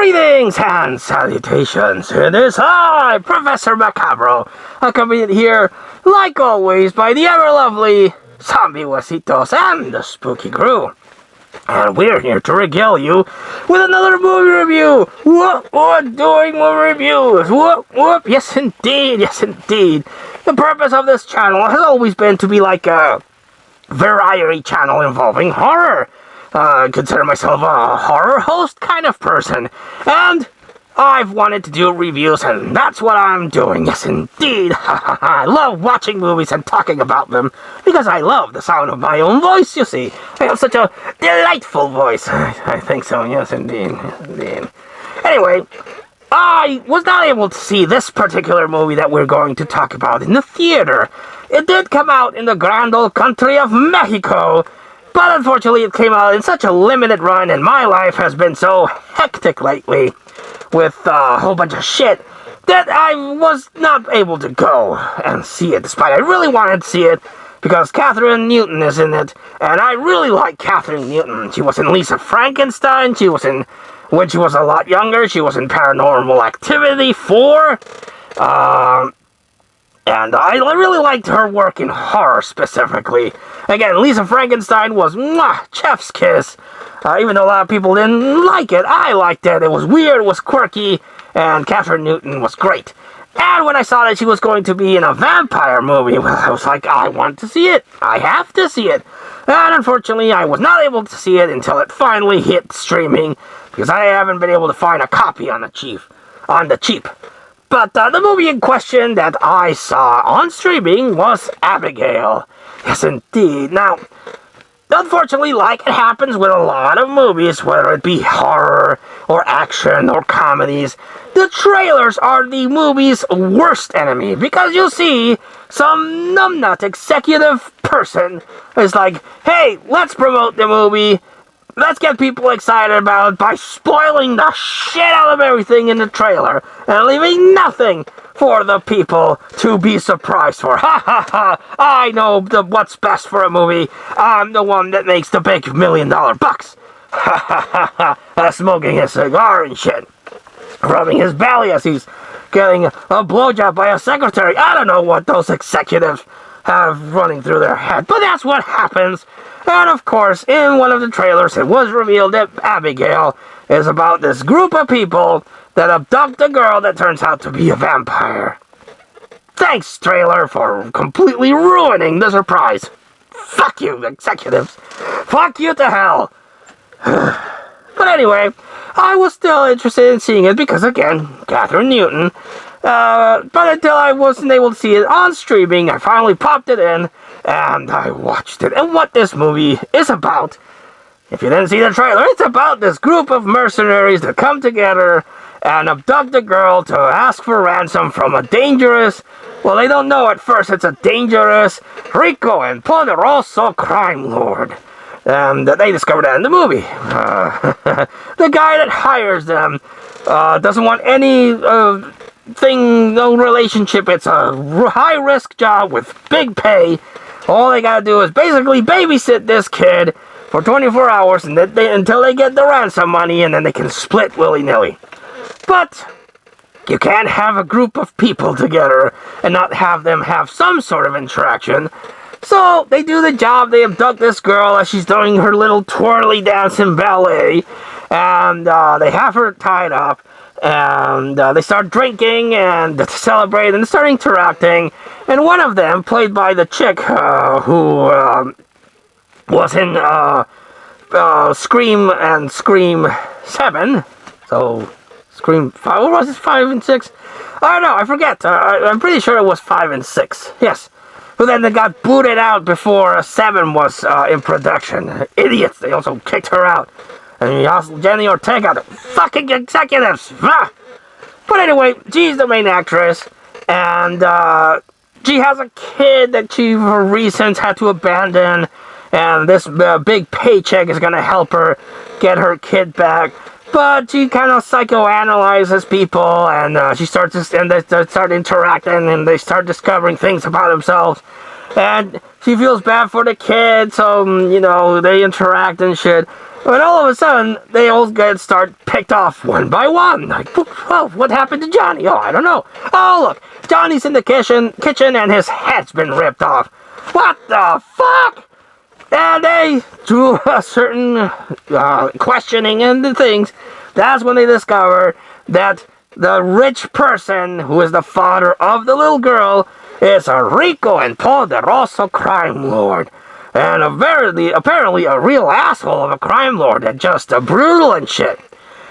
Greetings and salutations. It is I, Professor Macabro, accompanied here, like always, by the ever-lovely Zombie Wasitos and the Spooky Crew. And we're here to regale you with another movie review. Doing movie reviews. Yes, indeed. The purpose of this channel has always been to be like a variety channel involving horror. I consider myself a horror host kind of person, and I've wanted to do reviews, and that's what I'm doing. Yes, indeed. I love watching movies and talking about them, because I love the sound of my own voice, you see. I have such a delightful voice. I think so, yes, indeed. Anyway, I was not able to see this particular movie that we're going to talk about in the theater. It did come out in the grand old country of Mexico, but unfortunately it came out in such a limited run, and my life has been so hectic lately with a whole bunch of shit that I was not able to go and see it, despite I really wanted to see it because Catherine Newton is in it, and I really like Catherine Newton. She was in Lisa Frankenstein, she was in, when she was a lot younger, she was in Paranormal Activity 4, and I really liked her work in horror specifically. Again, Lisa Frankenstein was chef's kiss. Even though a lot of people didn't like it, I liked it. It was weird, it was quirky, and Catherine Newton was great. And when I saw that she was going to be in a vampire movie, well, I was like, I want to see it. I have to see it. And unfortunately, I was not able to see it until it finally hit streaming, because I haven't been able to find a copy on the cheap. But the movie in question that I saw on streaming was Abigail. Yes, indeed. Now, unfortunately, like it happens with a lot of movies, whether it be horror or action or comedies, the trailers are the movie's worst enemy, because you'll see some numbnut executive person is like, hey, let's promote the movie. Let's get people excited about it by spoiling the shit out of everything in the trailer and leaving nothing for the people to be surprised for. Ha ha ha! I know what's best for a movie. I'm the one that makes the big $1 million bucks. Ha ha ha ha! Smoking his cigar and shit. Rubbing his belly as he's getting a blowjob by a secretary. I don't know what those executives have running through their head, but that's what happens. And of course, in one of the trailers, it was revealed that Abigail is about this group of people that abduct a girl that turns out to be a vampire. Thanks, trailer, for completely ruining the surprise. Fuck you, executives. Fuck you to hell. But anyway, I was still interested in seeing it because, again, Catherine Newton. But until I wasn't able to see it on streaming, I finally popped it in, and I watched it. And what this movie is about, if you didn't see the trailer, it's about this group of mercenaries that come together and abduct a girl to ask for ransom from a dangerous, well, they don't know at first, it's a dangerous Rico and Poderoso crime lord. And they discovered that in the movie. The guy that hires them doesn't want any no relationship. It's a high-risk job with big pay. All they gotta do is basically babysit this kid for 24 hours until they get the ransom money, and then they can split willy-nilly. But you can't have a group of people together and not have them have some sort of interaction. So they do the job. They abduct this girl as she's doing her little twirly dance in ballet, and they have her tied up, and they start drinking and celebrate and start interacting. And one of them, played by the chick who was in Scream and Scream 7, so Scream 5, what was it, 5 and 6? I don't know, I forget. I'm pretty sure it was 5 and 6, yes. But then they got booted out before 7 was in production. Idiots, they also kicked her out. And also Jenny Ortega, the fucking executives. Ah! But anyway, she's the main actress, and she has a kid that she, for reasons, had to abandon, and this big paycheck is gonna help her get her kid back. But she kind of psychoanalyzes people, and they start interacting, and they start discovering things about themselves. And she feels bad for the kid, so, you know, they interact and shit. But all of a sudden, they all start picked off one by one. Like, well, what happened to Johnny? Oh, I don't know. Oh, look, Johnny's in the kitchen and his head's been ripped off. What the fuck? And they, through a certain questioning and the things, that's when they discover that the rich person who is the father of the little girl is a rico and poderoso crime lord. And apparently a real asshole of a crime lord and just brutal and shit.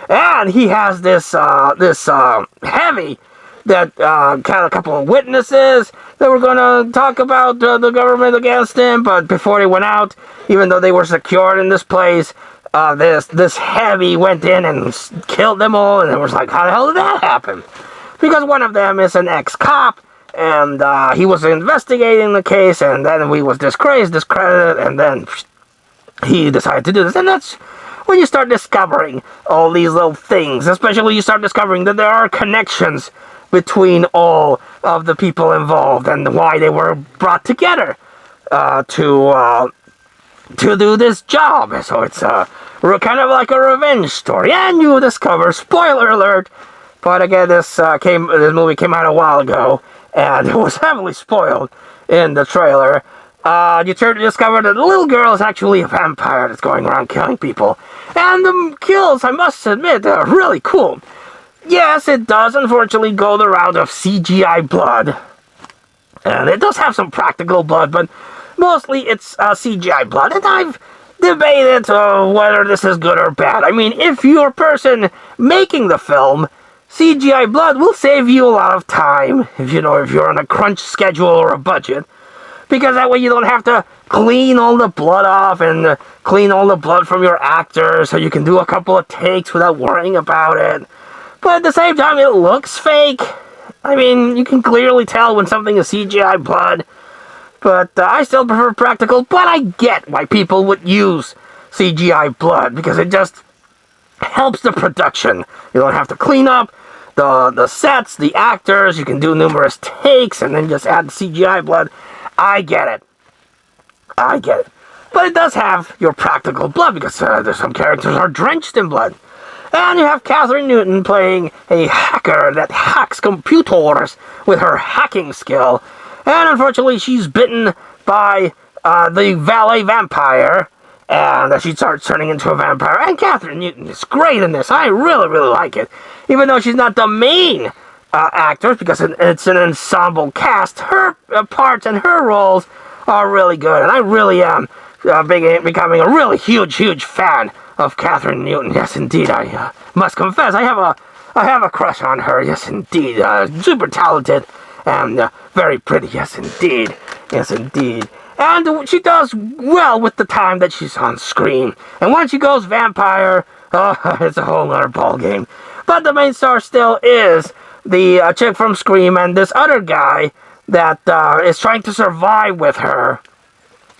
And he has this heavy that had a couple of witnesses that were going to talk about the government against him, but before they went out, even though they were secured in this place, this heavy went in and killed them all, and it was like, how the hell did that happen? Because one of them is an ex-cop, and he was investigating the case, and then he was discredited, and then he decided to do this. And that's when you start discovering all these little things, especially when you start discovering that there are connections between all of the people involved and why they were brought together to do this job. So it's kind of like a revenge story, and you discover, spoiler alert, but again, this movie came out a while ago, and it was heavily spoiled in the trailer. You discover that the little girl is actually a vampire that's going around killing people. And the kills, I must admit, are really cool. Yes, it does unfortunately go the route of CGI blood. And it does have some practical blood, but mostly it's CGI blood. And I've debated whether this is good or bad. I mean, if you're a person making the film, CGI blood will save you a lot of time, if you're on a crunch schedule or a budget, because that way you don't have to clean all the blood off and clean all the blood from your actors, so you can do a couple of takes without worrying about it. But at the same time, it looks fake. I mean, you can clearly tell when something is CGI blood, but I still prefer practical, but I get why people would use CGI blood, because it just helps the production. You don't have to clean up the sets, the actors. You can do numerous takes and then just add CGI blood. I get it. But it does have your practical blood, because there's some characters are drenched in blood. And you have Catherine Newton playing a hacker that hacks computers with her hacking skill. And unfortunately, she's bitten by the valet vampire, and she starts turning into a vampire. And Catherine Newton is great in this. I really, really like it. Even though she's not the main actor, because it's an ensemble cast, her parts and her roles are really good. And I really am becoming a really huge, huge fan of Catherine Newton. Yes, indeed, I must confess, I have a crush on her. Yes, indeed, super talented and very pretty. Yes, indeed. Yes, indeed. And she does well with the time that she's on screen. And once she goes vampire, it's a whole other ballgame. But the main star still is the chick from Scream and this other guy that is trying to survive with her.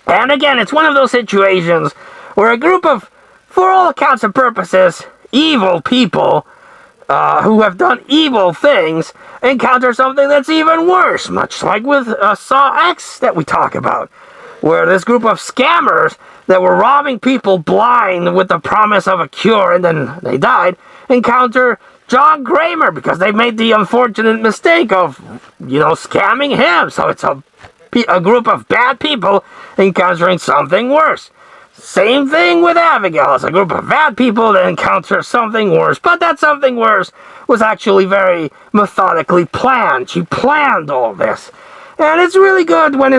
And again, it's one of those situations where a group of, for all accounts and purposes, evil people who have done evil things encounter something that's even worse, much like with Saw X that we talk about, where this group of scammers that were robbing people blind with the promise of a cure and then they died, encounter John Kramer because they made the unfortunate mistake of, scamming him. So it's a group of bad people encountering something worse. Same thing with Abigail. It's a group of bad people that encounter something worse. But that something worse was actually very methodically planned. She planned all this. And it's really good when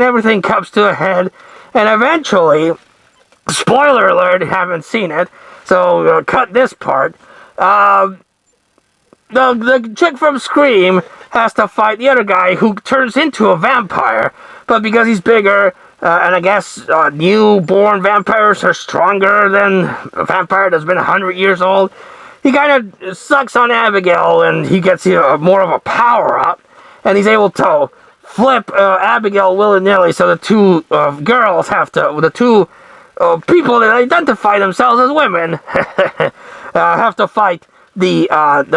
everything comes to a head. And eventually, spoiler alert, you haven't seen it, so cut this part. The chick from Scream has to fight the other guy who turns into a vampire. But because he's bigger, and I guess newborn vampires are stronger than a vampire that's been 100 years old, he kind of sucks on Abigail, and he gets more of a power-up, and he's able to flip Abigail willy-nilly, so the two girls have to, the two people that identify themselves as women, have to fight the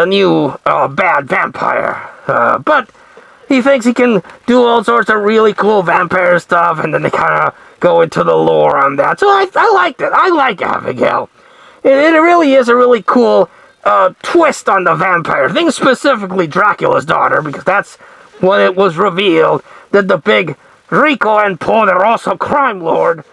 new bad vampire. But he thinks he can do all sorts of really cool vampire stuff, and then they kind of go into the lore on that. So I liked it. I like Abigail. It really is a really cool twist on the vampire thing, specifically Dracula's daughter, because that's when it was revealed that the big Rico and Poderoso crime lord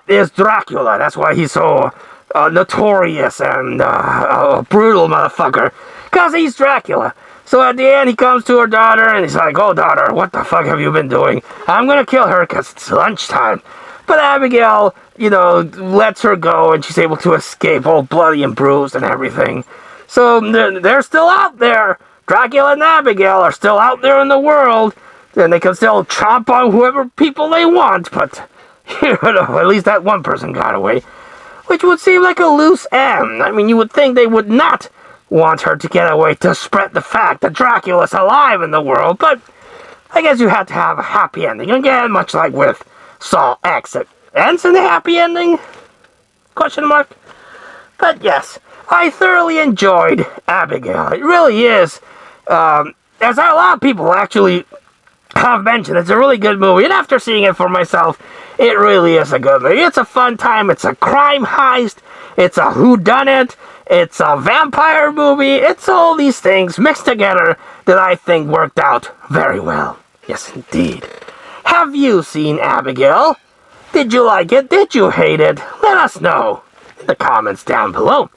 is Dracula. That's why he's so notorious and a brutal motherfucker, because he's Dracula. So at the end, he comes to her daughter, and he's like, "Oh, daughter, what the fuck have you been doing? I'm gonna kill her because it's lunchtime." But Abigail, lets her go, and she's able to escape all bloody and bruised and everything. So they're still out there. Dracula and Abigail are still out there in the world, and they can still chomp on whoever people they want, but, at least that one person got away. Which would seem like a loose end. I mean, you would think they would not want her to get away to spread the fact that Dracula's alive in the world, but I guess you have to have a happy ending. Again, much like with Saw X, it ends in a happy ending? Question mark? But yes, I thoroughly enjoyed Abigail. It really is, as a lot of people actually have mentioned, it's a really good movie, and after seeing it for myself, it really is a good movie. It's a fun time, it's a crime heist, it's a whodunit, it's a vampire movie, it's all these things mixed together that I think worked out very well. Yes, indeed. Have you seen Abigail? Did you like it? Did you hate it? Let us know in the comments down below.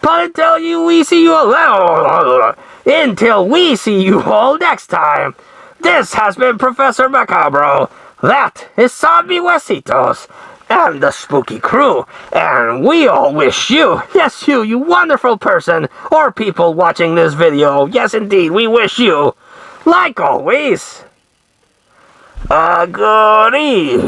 But until we see you all next time, this has been Professor Macabro. That is Zombie Huesitos and the Spooky Crew. And we all wish you, yes you wonderful person or people watching this video, yes indeed, we wish you, like always, a good evening.